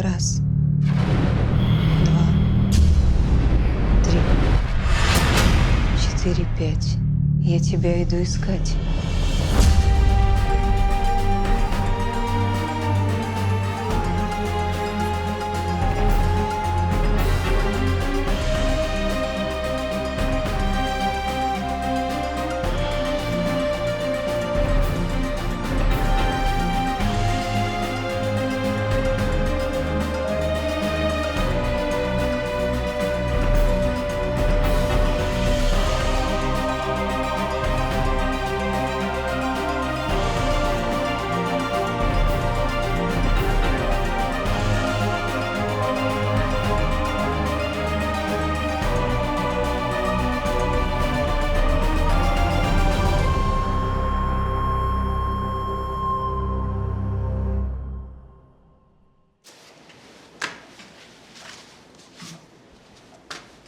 Раз, два, три, четыре, пять. Я тебя иду искать.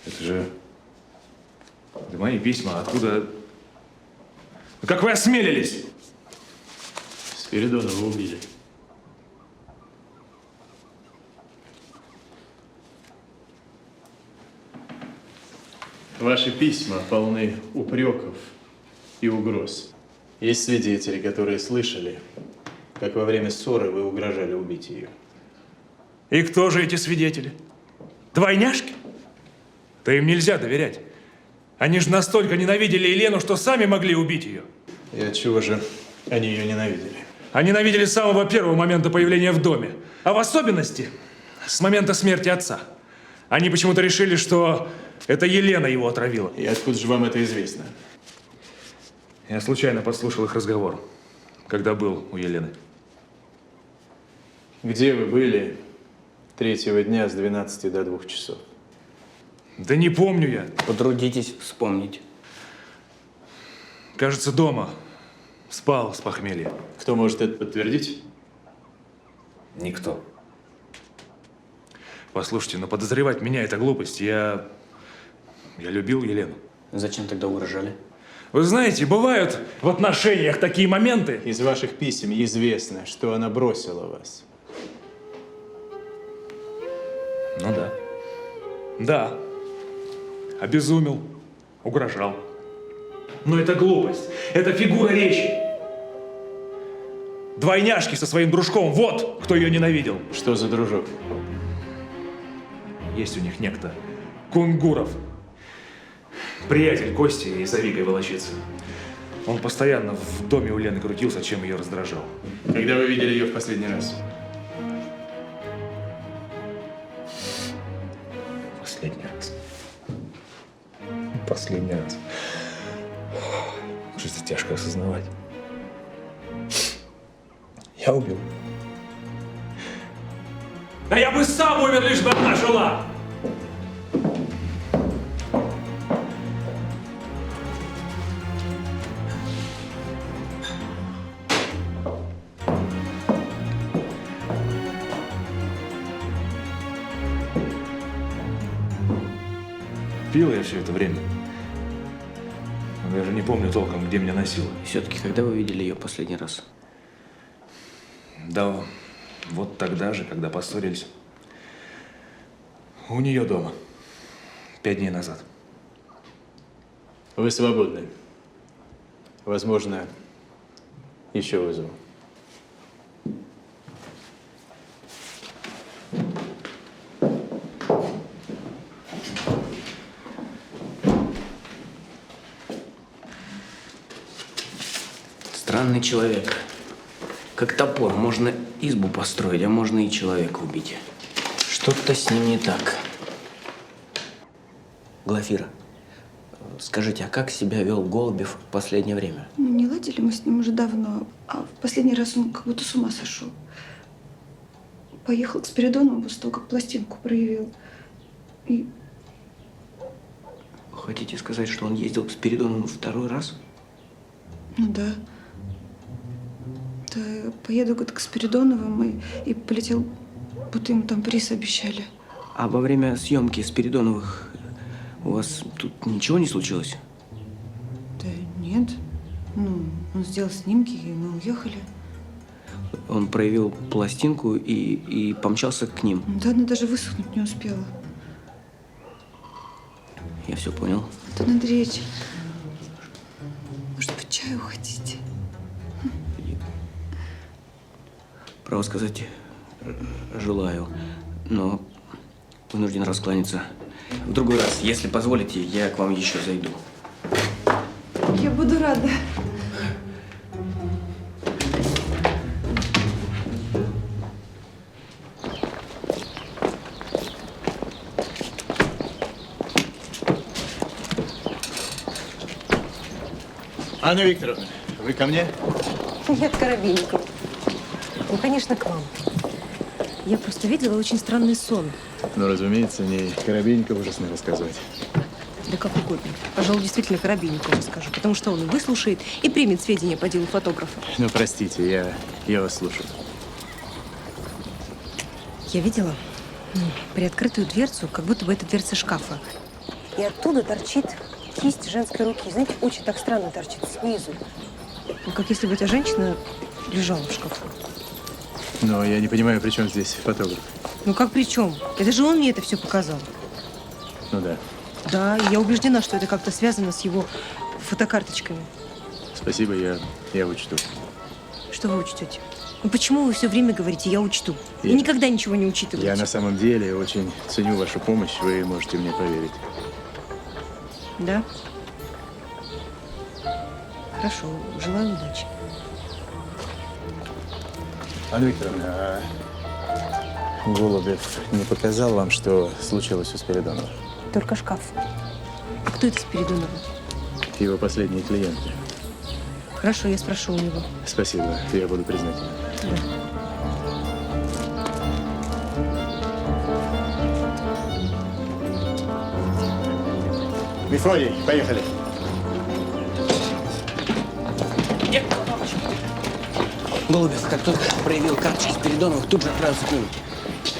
Это же мои письма. Откуда? Как вы осмелились? Спиридонова убили. Ваши письма полны упреков и угроз. Есть свидетели, которые слышали, как во время ссоры вы угрожали убить ее. И кто же эти свидетели? Двойняшки? Да им нельзя доверять. Они же настолько ненавидели Елену, что сами могли убить ее. И отчего же они ее ненавидели? Они ненавидели с самого первого момента появления в доме. А в особенности с момента смерти отца. Они почему-то решили, что это Елена его отравила. И откуда же вам это известно? Я случайно подслушал их разговор, когда был у Елены. Где вы были третьего дня с 12 до 2 часов? Да не помню я. Потрудитесь вспомнить. Кажется, дома. Спал с похмелья. Кто может это подтвердить? Никто. Послушайте, но подозревать меня – это глупость. Я любил Елену. Зачем тогда угрожали? Вы знаете, бывают в отношениях такие моменты. Из ваших писем известно, что она бросила вас. Ну да. Да. Обезумел. Угрожал. Но это глупость. Это фигура речи. Двойняшки со своим дружком. Вот кто ее ненавидел. Что за дружок? Есть у них некто Кунгуров. Приятель Кости и за Викой волочится. Он постоянно в доме у Лены крутился, чем ее раздражал. Когда вы видели ее в последний раз? Последний раз. Последний раз. Что это тяжко осознавать. Я убил. Да я бы сам умер, лишь бы она жила! Пил я все это время. Даже не помню толком, где меня носило. Все-таки, когда вы видели ее последний раз? Да вот тогда же, когда поссорились. У нее дома. 5 дней назад. Вы свободны. Возможно, еще вызову. Странный человек. Как топор. Можно избу построить, а можно и человека убить. Что-то с ним не так. Глафира, скажите, а как себя вел Голубев в последнее время? Ну, не ладили мы с ним уже давно, а в последний раз он как будто с ума сошел. Поехал к Спиридонову после того, как пластинку проявил. И Хотите сказать, что он ездил к Спиридонову второй раз? ну да. Да, поеду говорит, к Спиридоновым и полетел, будто ему там приз обещали. А во время съемки Спиридоновых у вас тут ничего не случилось? Да нет. Ну, он сделал снимки, и мы уехали. Он проявил пластинку и помчался к ним. Да она даже высохнуть не успела. Я все понял. Антон Андреевич, может быть, чаю хотите? Право сказать, желаю, но вынужден раскланяться. В другой раз, если позволите, я к вам еще зайду. Я буду рада. Анна Викторовна, вы ко мне? Нет, Коробейников. Ну, конечно, к вам. Я просто видела очень странный сон. Ну, разумеется, не Коробейников ужасно рассказывать. Да как угодно. Пожалуй, действительно Коробейникову скажу, потому что он выслушает и примет сведения по делу фотографа. Ну, простите, я вас слушаю. Я видела приоткрытую дверцу, как будто бы это дверца шкафа. И оттуда торчит кисть женской руки. Знаете, очень так странно торчит снизу. Ну, как если бы эта женщина лежала в шкафу. Но я не понимаю, при чем здесь фотограф. Ну как при чем? Это же он мне это все показал. Ну да. Да, и я убеждена, что это как-то связано с его фотокарточками. Спасибо, я учту. Что вы учтете? Ну почему вы все время говорите «я учту»? Вы Я- никогда ничего не учитываете. Я на самом деле очень ценю вашу помощь, вы можете мне поверить. Да? Хорошо, желаю удачи. Анна Викторовна, а Голубев не показал вам, что случилось у Спиридонова? Только шкаф. А кто это Спиридонов? Его последние клиенты. Хорошо, я спрошу у него. Спасибо, я буду признателен. Мефодий, поехали. Голубев, как только проявил карточки Спиридоновых, тут же отправился к ним.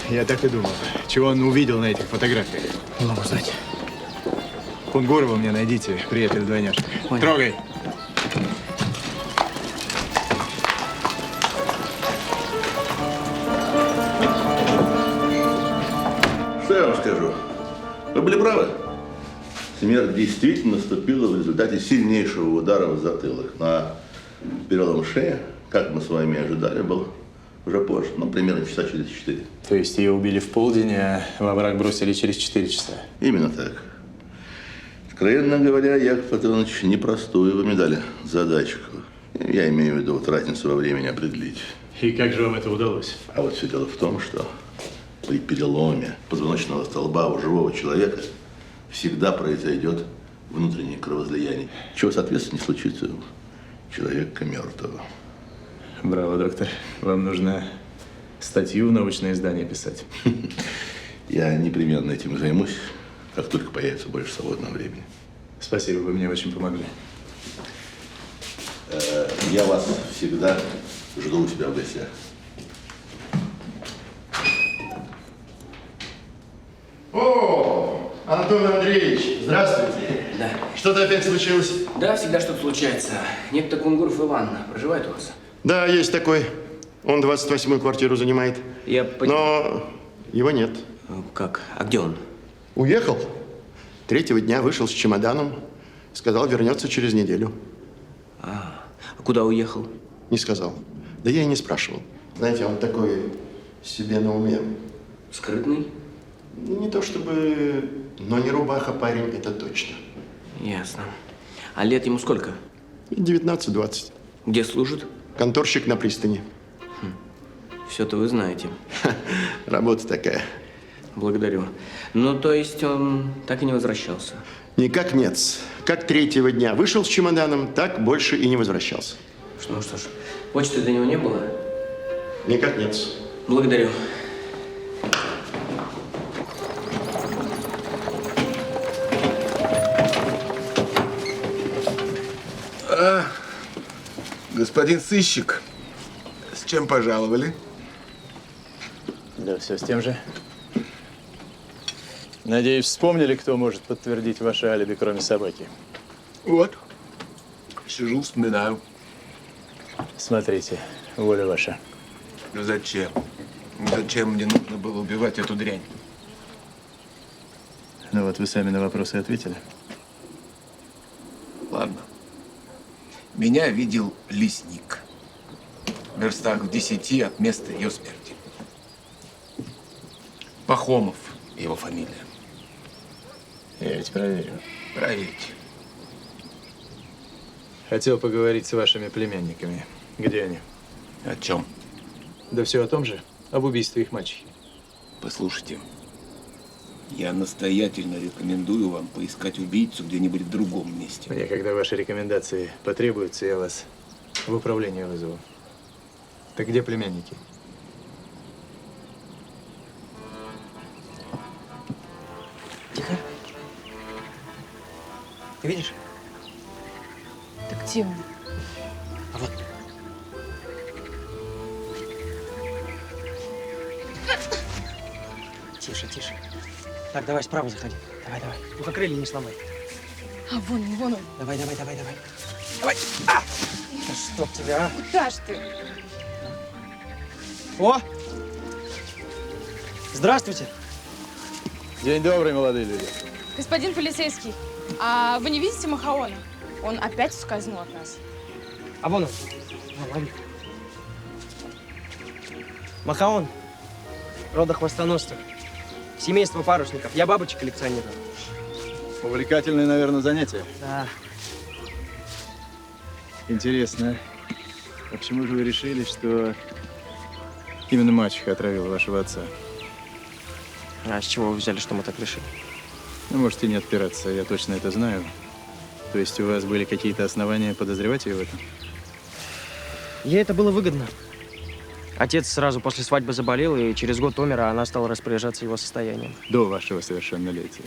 Я так и думал. Чего он увидел на этих фотографиях? Не могу знать. Кунгурова мне найдите, приятель двойняшка. Понял. Трогай. Что я вам скажу? Вы были правы. Смерть действительно наступила в результате сильнейшего удара в затылок. На перелом шеи, как мы с вами ожидали, был уже позже, ну, примерно часа через 4. То есть ее убили в полдень, а во враг бросили через 4 часа? Именно так. Откровенно говоря, Яков Платонович, непростую вы мне дали задачку. Я имею в виду вот разницу во времени определить. И как же вам это удалось? А вот все дело в том, что при переломе позвоночного столба у живого человека всегда произойдет внутреннее кровоизлияние, чего, соответственно, не случится у человека мертвого. Браво, доктор. Вам нужно статью в научное издание писать. Я непременно этим займусь, как только появится больше свободного времени. Спасибо, вы мне очень помогли. Я вас всегда жду у себя в гостях. О, Антон Андреевич, здравствуйте. Да. Что-то опять случилось? Да, всегда что-то случается. Некто Кунгуров Иван проживает у вас? Да, есть такой. Он 28-ю квартиру занимает. Я Но его нет. Как? А где он? Уехал. 3-го дня вышел с чемоданом. Сказал, вернется через неделю. А куда уехал? Не сказал. Да я и не спрашивал. Знаете, он такой себе на уме. Скрытный? Ну, не то чтобы... Но не рубаха парень, это точно. Ясно. А лет ему сколько? 19-20. Где служит? Конторщик на пристани. Все-то вы знаете. Работа такая. Благодарю. Ну, то есть он так и не возвращался? Никак нет. Как 3-го дня вышел с чемоданом, так больше и не возвращался. Ну что ж, почты для него не было? Никак нет. Благодарю. Господин сыщик, с чем пожаловали? Да, все с тем же. Надеюсь, вспомнили, кто может подтвердить ваше алиби, кроме собаки? Вот. Сижу, вспоминаю. Смотрите, воля ваша. Ну зачем? Зачем мне нужно было убивать эту дрянь? Ну вот вы сами на вопросы ответили. Ладно. Меня видел лесник. В верстах в 10 от места ее смерти. Пахомов его фамилия. Я ведь проверю. Проверьте. Хотел поговорить с вашими племянниками. Где они? О чем? Да все о том же. Об убийстве их мачехи. Послушайте, я настоятельно рекомендую вам поискать убийцу где-нибудь в другом месте. Мне, когда ваши рекомендации потребуются, я вас в управление вызову. Так где племянники? Тихо. Ты видишь? Так где он? А вот. Тише, тише. Так, давай справа заходи. Давай, давай. Только крылья не сломай. А, вон он. Давай, давай, давай, давай. Давай. А! Да чтоб тебя, а? Куда ж ты? О! Здравствуйте. День добрый, молодые люди. Господин полицейский, а вы не видите Махаона? Он опять ускользнул от нас. А вон он. На, лови. Махаон. Рода хвостоносцев. Семейство парусников. Я бабочек коллекционирую. Увлекательное, наверное, занятие. Да. Интересно. А почему же вы решили, что именно мачеха отравила вашего отца? А с чего вы взяли, что мы так решили? Ну, можете не отпираться, я точно это знаю. То есть у вас были какие-то основания подозревать ее в этом? Ей это было выгодно. Отец сразу после свадьбы заболел, и через год умер, а она стала распоряжаться его состоянием. До вашего совершеннолетия.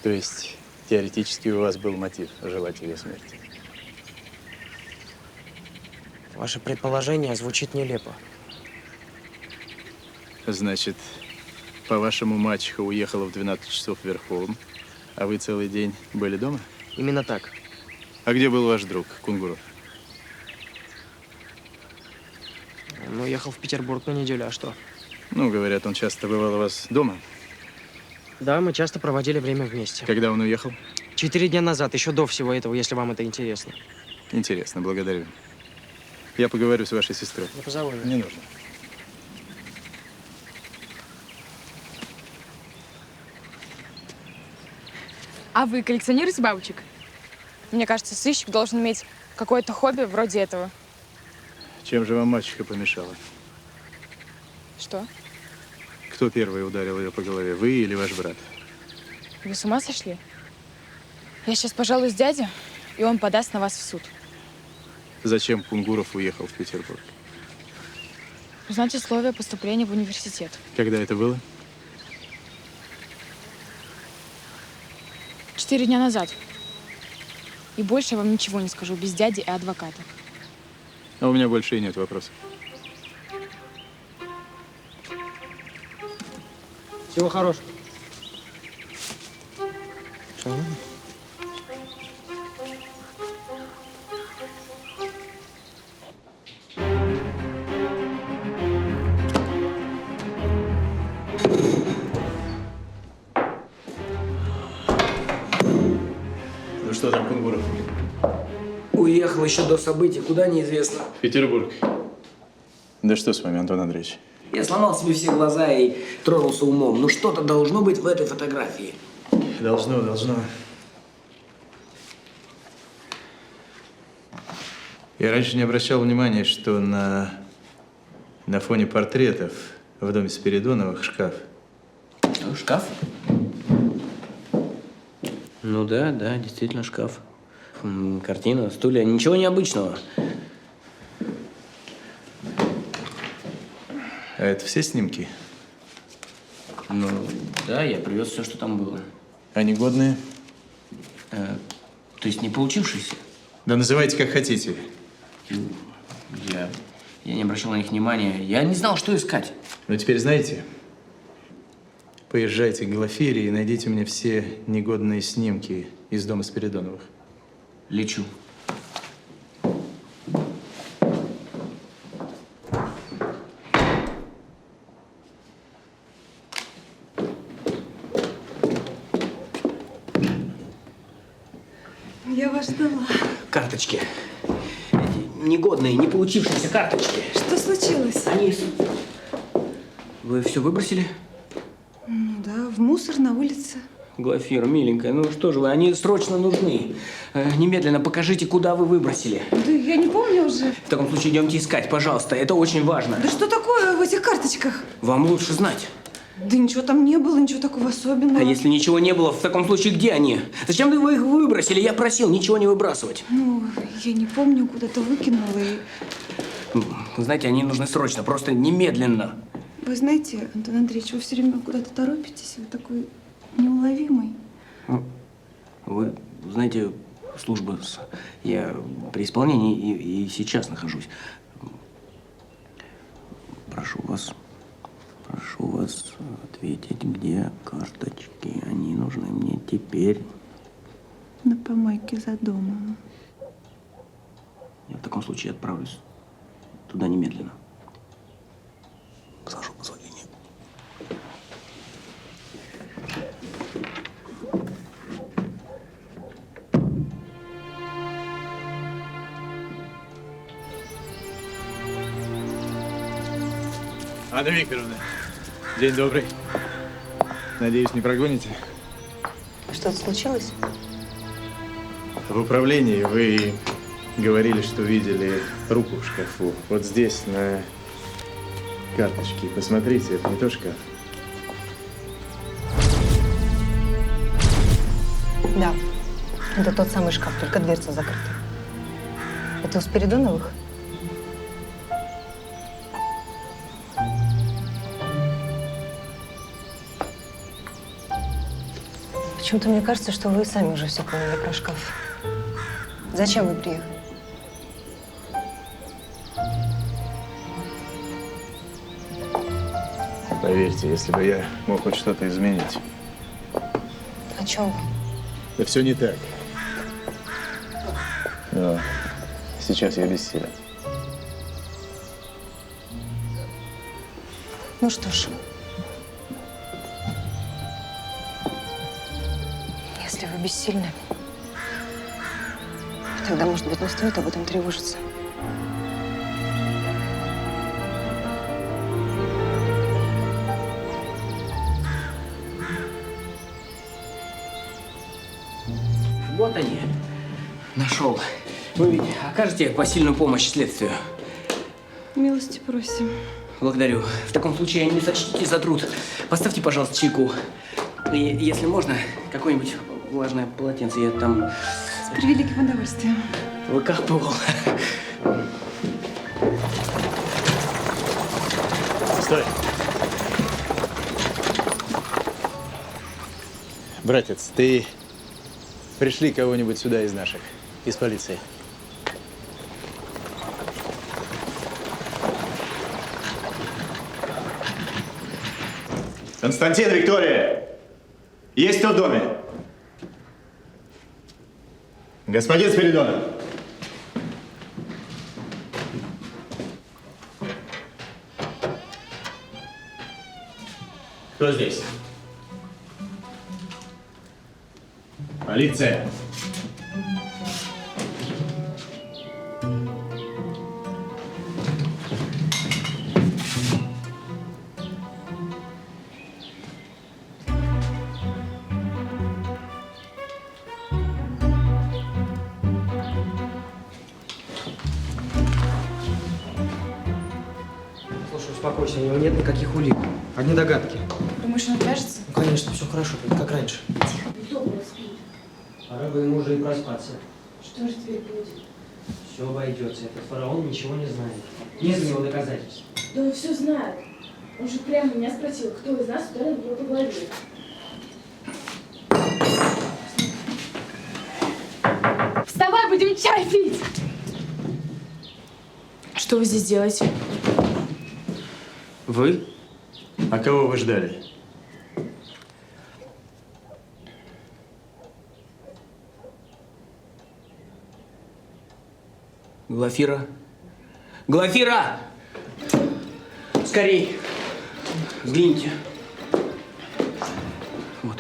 То есть теоретически у вас был мотив желать ее смерти? Ваше предположение звучит нелепо. Значит, по-вашему, мачеха уехала в 12 часов верхом, а вы целый день были дома? Именно так. А где был ваш друг, Кунгуров? Он уехал в Петербург на неделю, а что? Ну, говорят, он часто бывал у вас дома. Да, мы часто проводили время вместе. Когда он уехал? 4 дня назад, еще до всего этого, если вам это интересно. Интересно, благодарю. Я поговорю с вашей сестрой. Я позову ее. Не нужно. А вы коллекционируете бабочек? Мне кажется, сыщик должен иметь какое-то хобби вроде этого. Чем же вам мачеха помешала? Что? Кто первый ударил ее по голове, вы или ваш брат? Вы с ума сошли? Я сейчас пожалуюсь дяде, и он подаст на вас в суд. Зачем Кунгуров уехал в Петербург? Узнать условия поступления в университет. Когда это было? 4 дня назад. И больше я вам ничего не скажу без дяди и адвоката. А у меня больше и нет вопросов. Всего хорошего. Что? Ну что там, Кунгуров? Уехал еще до событий, куда неизвестно. В Петербург. Да что с вами, Антон Андреевич? Я сломал себе все глаза и тронулся умом. Ну что-то должно быть в этой фотографии. Должно. Я раньше не обращал внимания, что на фоне портретов в доме Спиридоновых шкаф. Шкаф? Ну да, действительно шкаф. Картина, стулья, ничего необычного. А это все снимки? Ну, да, я привез все, что там было. Они годные? То есть не получившиеся? Да называйте как хотите. Я не обращал на них внимания. Я не знал, что искать. Но теперь знаете, поезжайте к Глафире и найдите мне все негодные снимки из дома Спиридоновых. Лечу. вас ждала. Карточки. Эти негодные, не получившиеся карточки. Что случилось? Они... Вы все выбросили? Ну да, в мусор на улице. Глафира, миленькая, ну что же вы, они срочно нужны. Немедленно покажите, куда вы выбросили. Да я не помню уже. В таком случае идемте искать, пожалуйста, это очень важно. Да что такое в этих карточках? Вам лучше знать. Да ничего там не было, ничего такого особенного. А если ничего не было, в таком случае где они? Зачем вы их выбросили? Я просил ничего не выбрасывать. Ну, я не помню, куда-то выкинула и... Вы знаете, они нужны срочно, просто немедленно. Вы знаете, Антон Андреевич, вы все время куда-то торопитесь, вы такой неуловимый. Вы знаете, служба, я при исполнении и сейчас нахожусь. Прошу вас ответить, где карточки. Они нужны мне теперь. На помойке за домом. Я в таком случае отправлюсь туда немедленно. Прошу позволения. Анна Викторовна, день добрый. Надеюсь, не прогоните? Что-то случилось? В управлении вы говорили, что видели руку в шкафу. Вот здесь, на карточке. Посмотрите, это не то шкаф. Да. Это тот самый шкаф, только дверца закрыта. Это у Спиридоновых? Почему-то мне кажется, что вы сами уже все поняли про шкаф. Зачем вы приехали? Поверьте, если бы я мог хоть что-то изменить. О чем вы? Да все не так. Но сейчас я бессилен. Ну что ж. Если вы бессильны, тогда, может быть, не стоит об этом тревожиться. Вот они. Нашел. Вы ведь окажете посильную помощь следствию? Милости просим. Благодарю. В таком случае не сочтите за труд. Поставьте, пожалуйста, чайку. И, если можно, какое-нибудь влажное полотенце. Я там С превеликим удовольствием. выкапывал. Стой! Братец, ты пришли кого-нибудь сюда из наших, из полиции? Константин, Виктория! Есть кто в доме? Господин Спиридонов! Кто здесь? Полиция! Слушай, успокойся, у него нет никаких улик. Одни догадки. Думаешь, он отвяжется? Ну, конечно, все хорошо будет, как раньше. Добро спит. Пора бы ему уже и проспаться. Что же теперь будет? Все обойдется. Этот фараон ничего не знает. Нет у него доказательств. Да он все знает. Он же прямо меня спросил, кто из нас ударил его по голове. Вставай, будем чай пить! Что вы здесь делаете? Вы? А кого вы ждали? Глафира? Глафира! Скорей! Взгляните. Вот.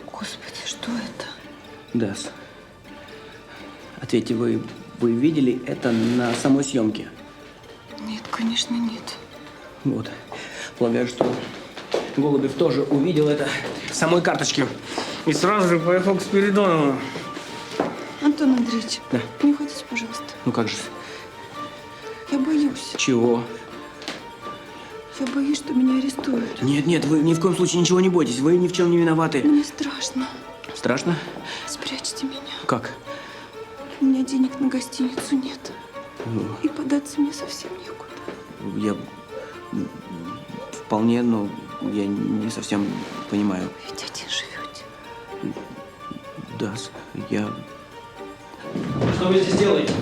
Господи, что это? Дас. Ответьте, вы видели это на самой съемке? Нет, конечно, нет. Вот. Полагаю, что Голубев тоже увидел это с самой карточки. И сразу же поехал к Спиридонову. Антон Андреевич, Да. не уходите, пожалуйста. Ну как же? Я боюсь. Чего? Я боюсь, что меня арестуют. Нет, вы ни в коем случае ничего не бойтесь. Вы ни в чем не виноваты. Мне страшно. Страшно? Спрячьте меня. Как? У меня денег на гостиницу нет. Ну, И податься мне совсем некуда. я вполне, но я не совсем понимаю. Ведь один живете. Да, я... Что вы здесь делаете?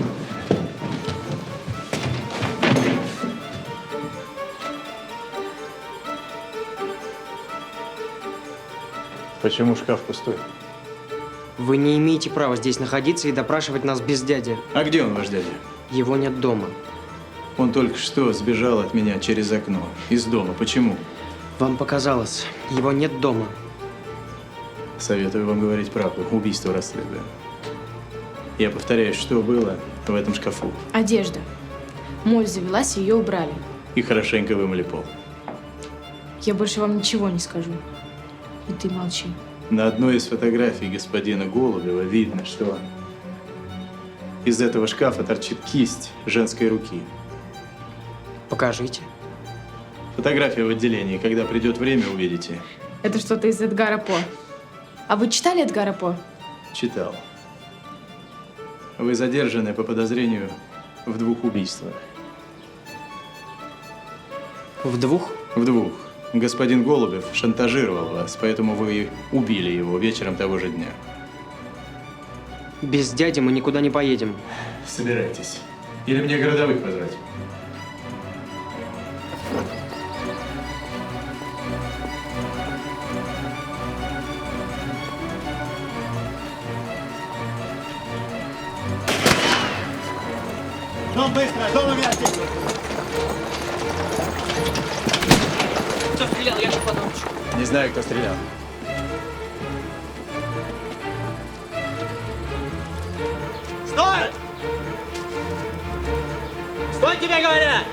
Почему шкаф пустой? Вы не имеете права здесь находиться и допрашивать нас без дяди. А где он, ваш дядя? Его нет дома. Он только что сбежал от меня через окно. Из дома. Почему? Вам показалось, его нет дома. Советую вам говорить правду. Убийство расследуем. Я повторяю, что было в этом шкафу. Одежда. Моль завелась, и ее убрали. И хорошенько вымыли пол. Я больше вам ничего не скажу. И ты молчи. На одной из фотографий господина Голубева видно, что из этого шкафа торчит кисть женской руки. Покажите. Фотография в отделении. Когда придет время, увидите. Это что-то из Эдгара По. А вы читали Эдгара По? Читал. Вы задержаны по подозрению в 2 убийствах. В 2? В 2. Господин Голубев шантажировал вас, поэтому вы убили его вечером того же дня. Без дяди мы никуда не поедем. Собирайтесь. Или мне городовых позвать? Дом быстро, дом на месте! Кто стрелял? Я же потом... Не знаю, кто стрелял. Стой! Стой, тебе говорят!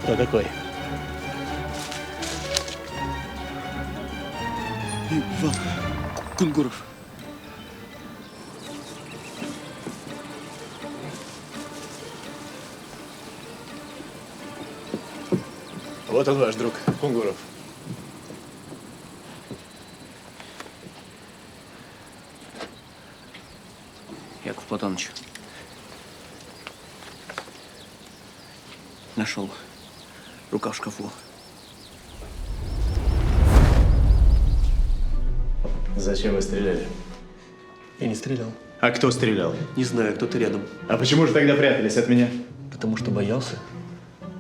Кто такой? Кунгуров. Вот он, ваш друг, Кунгуров. Яков Платоныч. Нашел. Рука в шкафу. Зачем вы стреляли? Я не стрелял. А кто стрелял? Не знаю, кто-то рядом. А почему же тогда прятались от меня? Потому что боялся,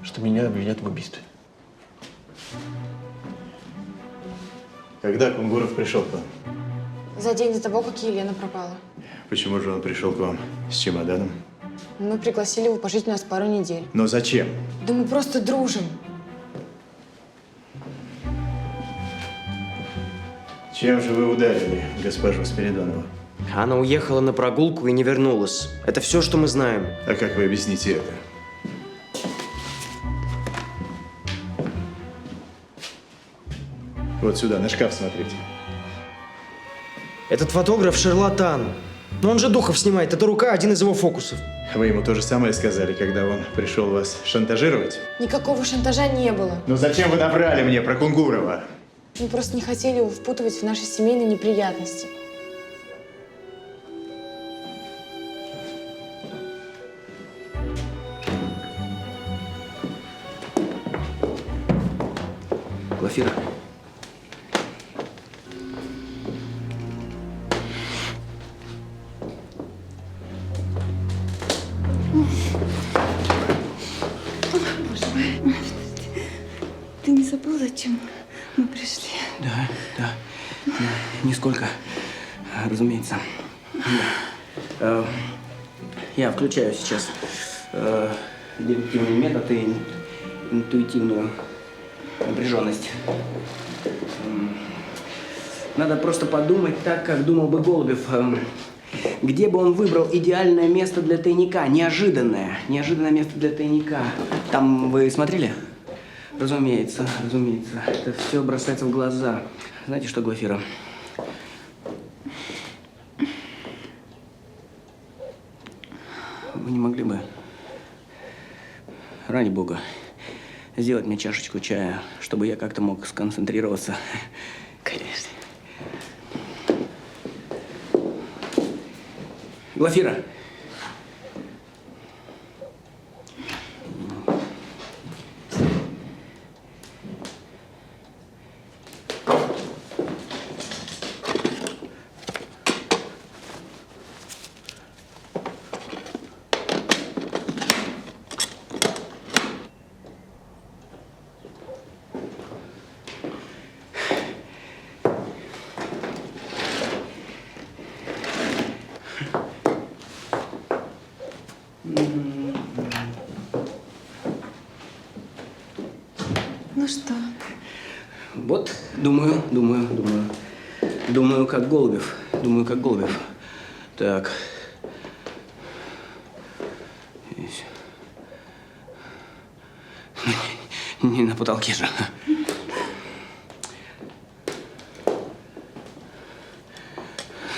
что меня обвинят в убийстве. Когда Кунгуров пришел к вам? За день до того, как Елена пропала. Почему же он пришел к вам с чемоданом? Мы пригласили его пожить у нас пару недель. Но зачем? Да мы просто дружим. Чем же вы ударили госпожу Спиридонову? Она уехала на прогулку и не вернулась. Это все, что мы знаем. А как вы объясните это? Вот сюда, на шкаф смотрите. Этот фотограф шарлатан. Но он же духов снимает. Эта рука – один из его фокусов. Вы ему то же самое сказали, когда он пришел вас шантажировать? Никакого шантажа не было. Но зачем вы наврали мне про Кунгурова? Мы просто не хотели его впутывать в наши семейные неприятности. Глафира. Ты не забыл? забыл, зачем мы пришли? Да. Нисколько, разумеется. Да. Я включаю сейчас дедуктивный метод и интуитивную напряженность. Надо просто подумать так, как думал бы Голубев. Где бы он выбрал идеальное место для тайника? Неожиданное место для тайника. Там вы смотрели? Разумеется. Это все бросается в глаза. Знаете что, Глафира? Вы не могли бы, ради бога, сделать мне чашечку чая, чтобы я как-то мог сконцентрироваться? Конечно. Глафира. Ну что? Вот, думаю, как Голубев. Так. Здесь. Не на потолке же.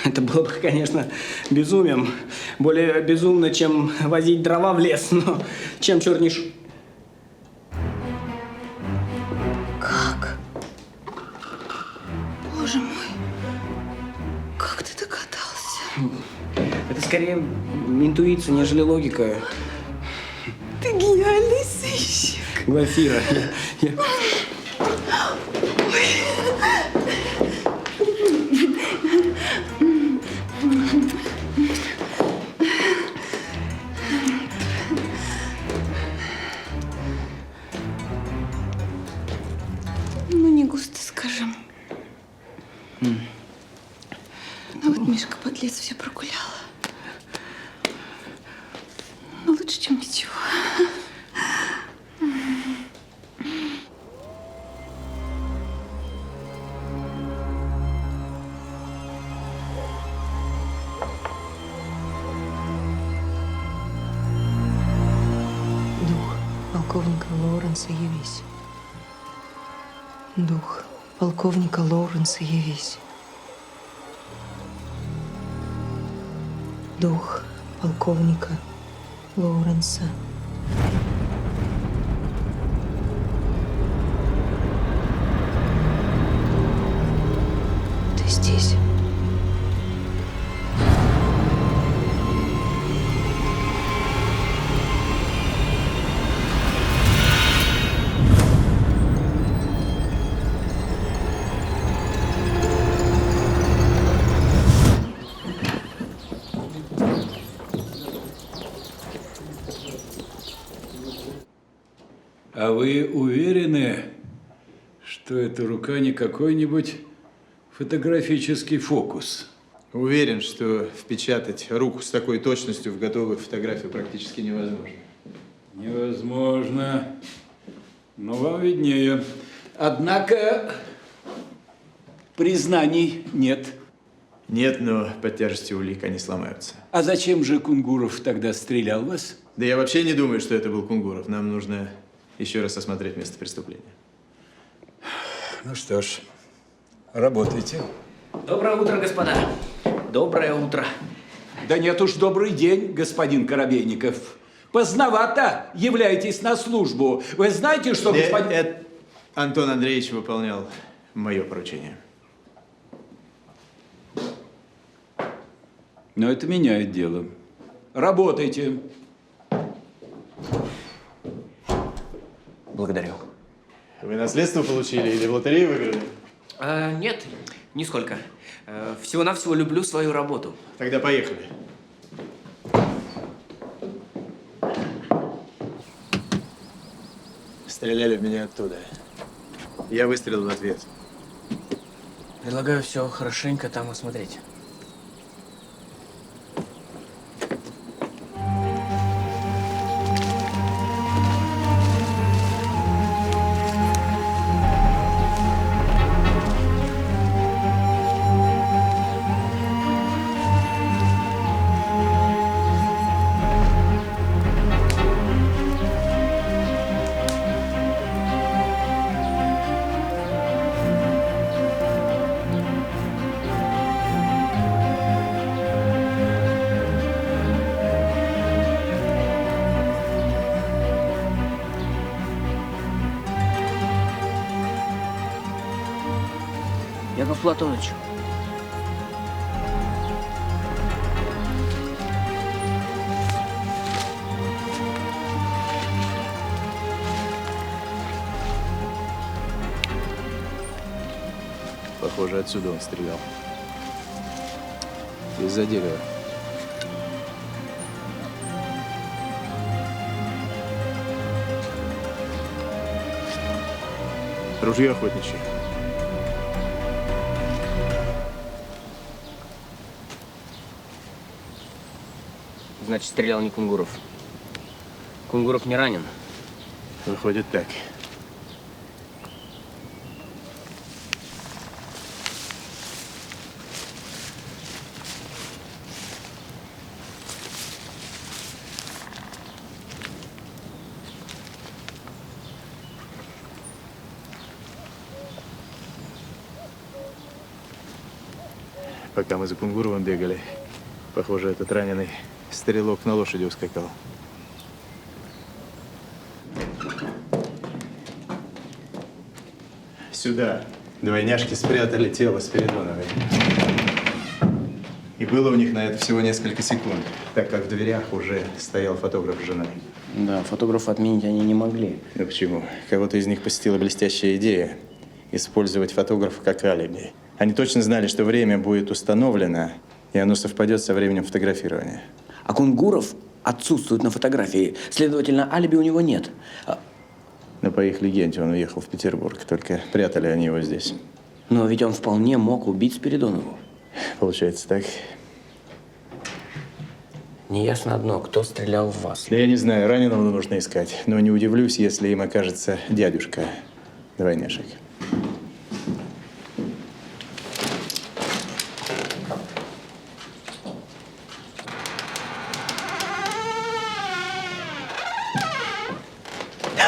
Это было бы, конечно, безумием. Более безумно, чем возить дрова в лес, но чем черт не шутит. Как? Боже мой. Как ты догадался? Это скорее интуиция, нежели логика. Ты гениальный сыщик. Глафира, я... Ну, не густо, скажем. А вот Мишка, подлец, все прогуляла. Ну, лучше, чем ничего. Дух полковника Лоуренса, явись. Дух полковника Лоуренса, явись. Дух полковника Лоуренса. Ты здесь. А вы уверены, что эта рука не какой-нибудь фотографический фокус? Уверен, что впечатать руку с такой точностью в готовую фотографию практически невозможно. Невозможно. Но вам виднее. Однако признаний нет. Нет, но под тяжестью улик они сломаются. А зачем же Кунгуров тогда стрелял в вас? Да я вообще не думаю, что это был Кунгуров. Нам нужно еще раз осмотреть место преступления. Ну что ж, работайте. Доброе утро, господа. Доброе утро. Да нет уж, добрый день, господин Коробейников. Поздновато являетесь на службу. Вы знаете, что господин... Антон Андреевич выполнял мое поручение. Но это меняет дело. Работайте. Благодарю. Вы наследство получили или в лотерею выиграли? Нет, нисколько. Всего-навсего люблю свою работу. Тогда поехали. Стреляли в меня оттуда. Я выстрелил в ответ. Предлагаю все хорошенько там осмотреть. Яков Платоныч. Похоже, отсюда он стрелял. Из-за дерева. Ружье охотничье. Значит, стрелял не Кунгуров. Кунгуров не ранен. Выходит так. Пока мы за Кунгуровым бегали, похоже, этот раненый стрелок на лошади ускакал. Сюда двойняшки спрятали тело Спиридоновой. И было у них на это всего несколько секунд, так как в дверях уже стоял фотограф с женой. Да, фотографа отменить они не могли. Ну почему? Кого-то из них посетила блестящая идея использовать фотографа как алиби. Они точно знали, что время будет установлено, и оно совпадет со временем фотографирования. А Кунгуров отсутствует на фотографии, следовательно, алиби у него нет. Но по их легенде он уехал в Петербург, только прятали они его здесь. Но ведь он вполне мог убить Спиридонову. Получается так. Неясно одно, кто стрелял в вас. Да я не знаю, раненого нужно искать, но не удивлюсь, если им окажется дядюшка двойняшек.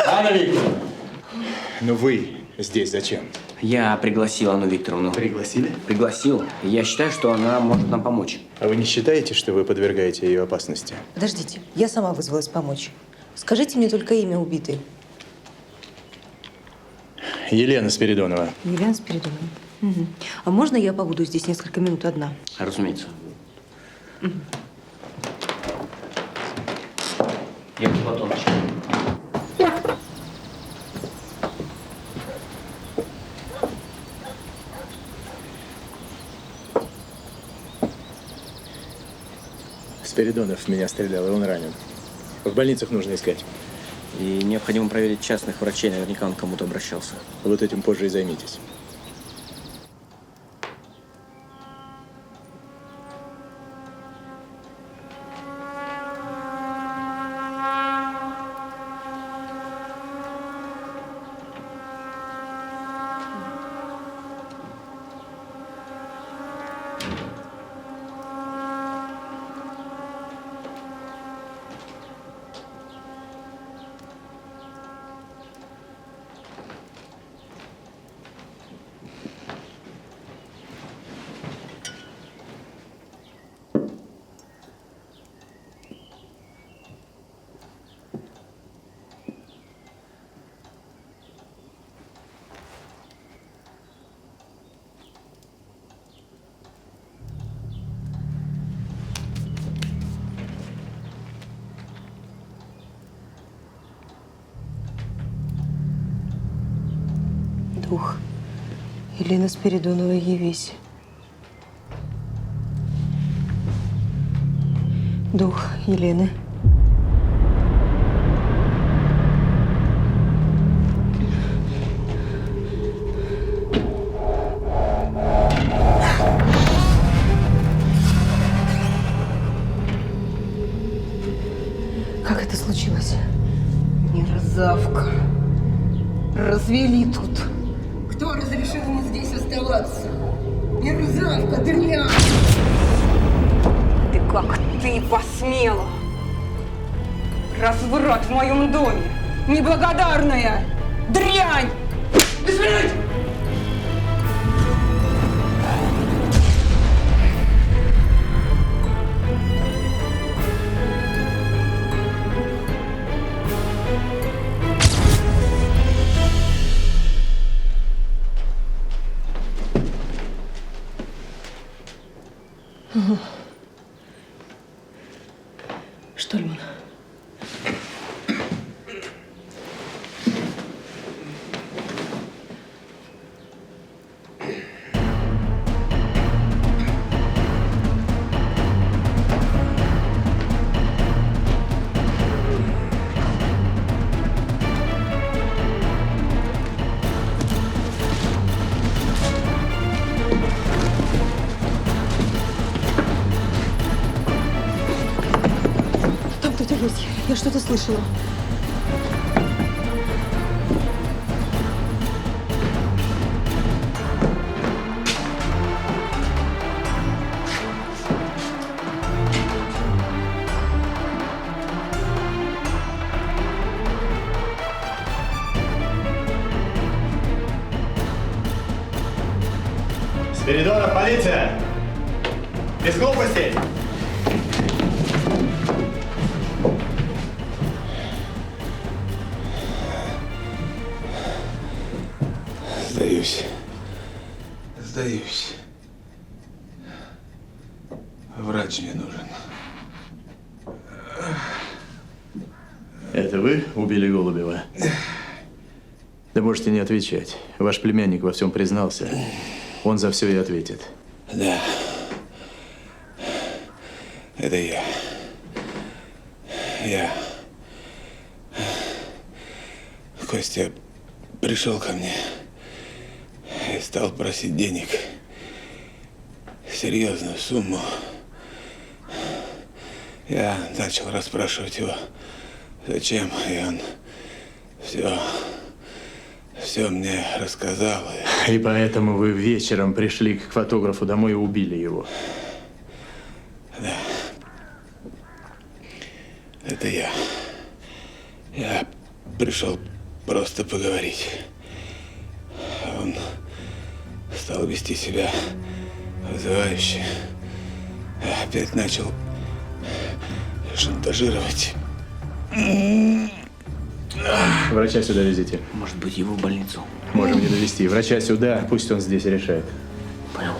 Анна Викторовна! Ну вы здесь зачем? Я пригласил Анну Викторовну. Пригласили? Пригласил. Я считаю, что она может нам помочь. А вы не считаете, что вы подвергаете ее опасности? Подождите, я сама вызвалась помочь. Скажите мне только имя убитой. Елена Спиридонова. Елена Спиридонова. Угу. А можно я побуду здесь несколько минут одна? Разумеется. Яков Платоныч. Спиридонов в меня стрелял, и он ранен. В больницах нужно искать. И необходимо проверить частных врачей, наверняка он к кому-то обращался. Вот этим позже и займитесь. Дух Елены Спиридоновой, явись. Дух Елены. мерзавка. Развели тут. Кто разрешил ему здесь оставаться? Мерзавка, дрянь! Ты как ты посмела? Разврат в моем доме! Неблагодарная! Дрянь! Извините! Штольман. Там кто-то есть. Я что-то слышала. Спиридонов, полиция! Без глупостей! Сдаюсь. Сдаюсь. Врач мне нужен. Это вы убили Голубева? Да можете не отвечать. Ваш племянник во всем признался. Он за все и ответит. Да. Это я. Костя пришел ко мне и стал просить денег. Серьезную сумму. Я начал расспрашивать его, зачем, и он все мне рассказал. И поэтому вы вечером пришли к фотографу домой и убили его. Да. Это я. Я пришел просто поговорить. Он стал вести себя вызывающе. Опять начал шантажировать. Врача сюда везите. Может быть, его в больницу? Можем не довезти. Врача сюда, пусть он здесь решает. Понял.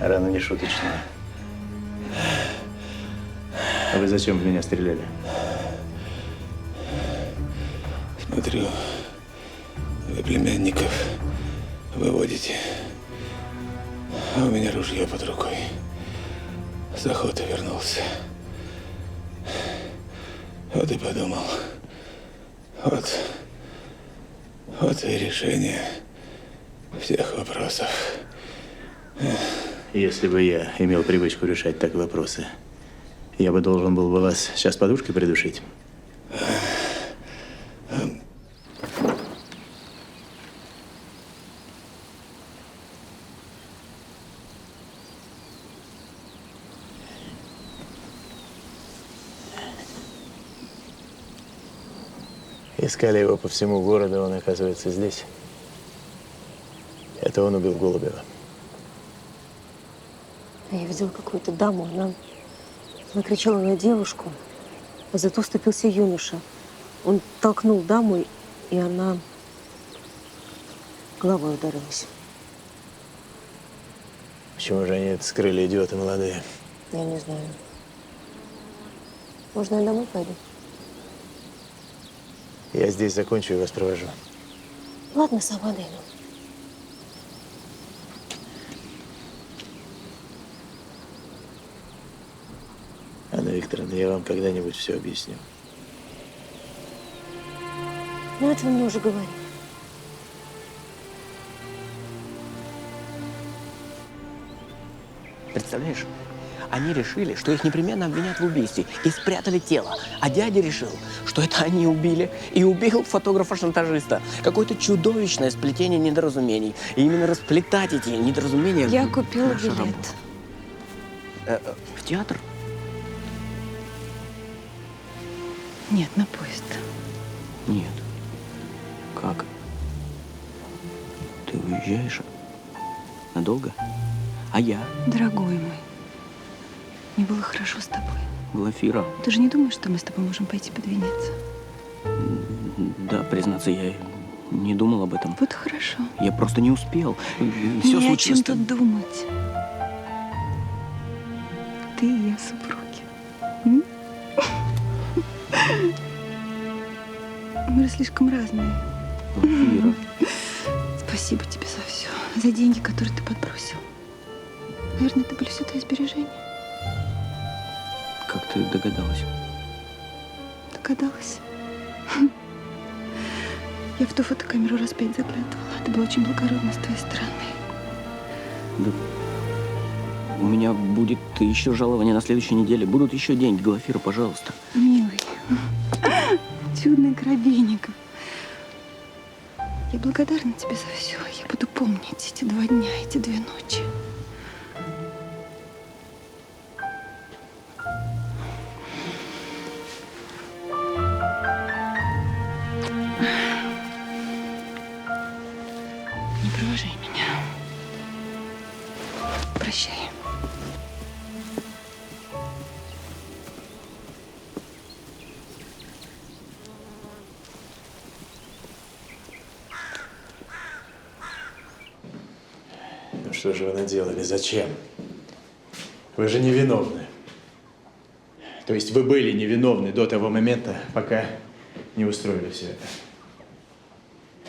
Рана не шуточная. А вы зачем в меня стреляли? Смотрю, вы племянников выводите. А у меня ружье под рукой. С охоты вернулся. Вот и подумал. Вот и решение всех вопросов. Если бы я имел привычку решать так вопросы, я бы должен был бы вас сейчас подушкой придушить. Искали его по всему городу, он оказывается здесь. Это он убил Голубева. Я видела какую-то даму, она накричала на девушку, а зато вступился юноша. Он толкнул даму, и она головой ударилась. Почему же они это скрыли, идиоты молодые? Я не знаю. Можно я домой пойду? Я здесь закончу и вас провожу. Ладно, сама дойду. Анна Викторовна, я вам когда-нибудь все объясню. Ну, это вы мне уже говорили. Представляешь, они решили, что их непременно обвинят в убийстве и спрятали тело. А дядя решил, что это они убили и убил фотографа-шантажиста. Какое-то чудовищное сплетение недоразумений. И именно расплетать эти недоразумения... Я купила наша билет. работа. В театр? Нет, на поезд. Нет. Как? Ты уезжаешь? Надолго? А я? Дорогой мой, мне было хорошо с тобой. Глафира. Ты же не думаешь, что мы с тобой можем пойти под венец? Да, признаться, я не думал об этом. Вот хорошо. Я просто не успел. Все Не о чем случилось. тут думать. Ты и я супруги. М? Мы же слишком разные. Глафира. Спасибо тебе за все. За деньги, которые ты подбросил. Наверное, это были все твои сбережения. Как ты догадалась? Догадалась. Я в ту фотокамеру раз 5 заглядывала. Это было очень благородно с твоей стороны. Да. У меня будет еще жалование на следующей неделе. Будут еще деньги. Глафира, пожалуйста. Милый, чудный Коробейников. Я благодарна тебе за все. Я буду помнить эти 2 дня, эти 2 ночи. Не провожай меня. Прощай. Ну что же вы наделали? Зачем? Вы же невиновны. То есть вы были невиновны до того момента, пока не устроили все это.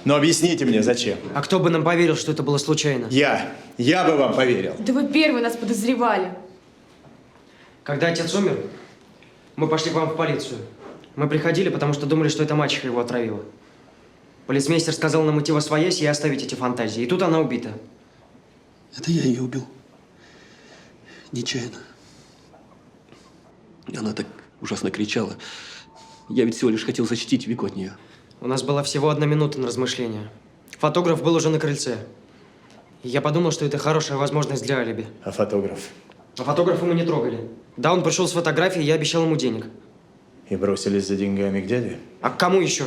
Но объясните мне, зачем? А кто бы нам поверил, что это было случайно? Я бы вам поверил. Да вы первые нас подозревали. Когда отец умер, мы пошли к вам в полицию. Мы приходили, потому что думали, что это мачеха его отравила. Полицмейстер сказал нам идти восвоясь и оставить эти фантазии. И тут она убита. Это я ее убил. Нечаянно. Она так ужасно кричала. Я ведь всего лишь хотел защитить Вику от нее. У нас была всего 1 минута на размышление. Фотограф был уже на крыльце. И я подумал, что это хорошая возможность для алиби. А фотограф? А фотографа мы не трогали. Да, он пришел с фотографией, я обещал ему денег. И бросились за деньгами к дяде? А к кому еще?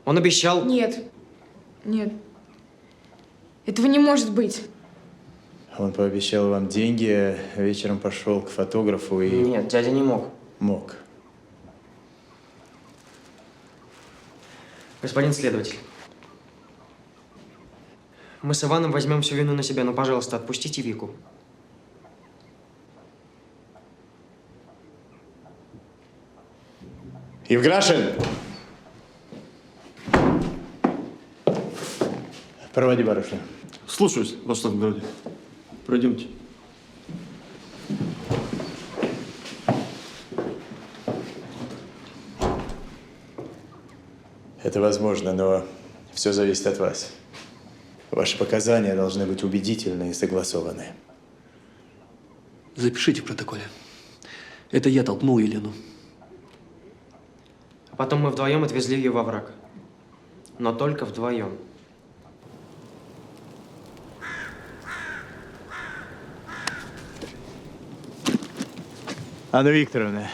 Он обещал… Нет. Нет. Этого не может быть. Он пообещал вам деньги, а вечером пошел к фотографу и… Нет, дядя не мог. Мог. Господин следователь, мы с Иваном возьмем всю вину на себя, но, пожалуйста, отпустите Вику. Евграшин! Проводи барышню. Слушаюсь, ваше благородие. Пройдемте. Это возможно, но все зависит от вас. Ваши показания должны быть убедительны и согласованы. Запишите в протоколе. Это я толкнул Елену. А потом мы вдвоем отвезли ее во враг. Но только вдвоем. Анна Викторовна,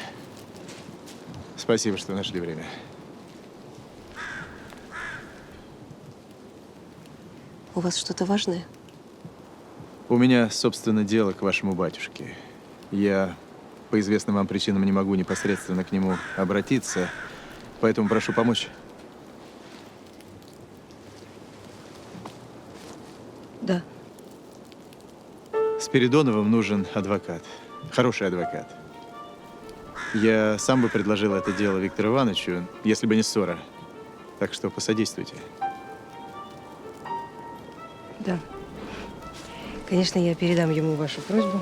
спасибо, что нашли время. У вас что-то важное? У меня, собственно, дело к вашему батюшке. Я по известным вам причинам не могу непосредственно к нему обратиться, поэтому прошу помочь. Да. Спиридоновым нужен адвокат. Хороший адвокат. Я сам бы предложил это дело Виктору Ивановичу, если бы не ссора. Так что посодействуйте. Да. Конечно, я передам ему вашу просьбу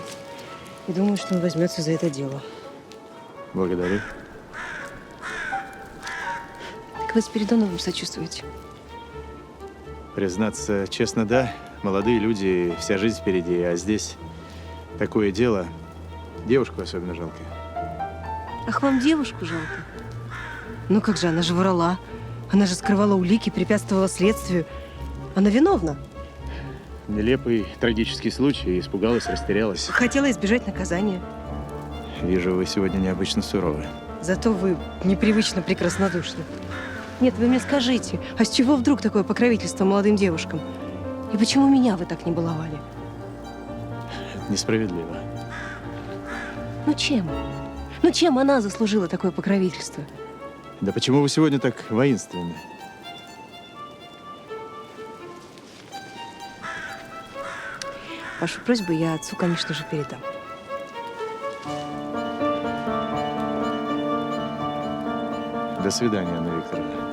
и думаю, что он возьмется за это дело. Благодарю. Так вы Спиридоновым сочувствуете? Признаться честно, да. Молодые люди, вся жизнь впереди, а здесь такое дело. Девушку особенно жалко. Ах, вам девушку жалко? Ну как же, она же врала. Она же скрывала улики, препятствовала следствию. Она виновна. Нелепый трагический случай. Испугалась, растерялась. Хотела избежать наказания. Вижу, вы сегодня необычно суровы. Зато вы непривычно прекраснодушны. Нет, вы мне скажите, а с чего вдруг такое покровительство молодым девушкам? И почему меня вы так не баловали? Несправедливо. Ну чем? Ну чем она заслужила такое покровительство? Да почему вы сегодня так воинственны? Вашу просьбу я отцу, конечно же, передам. До свидания, Анна Викторовна.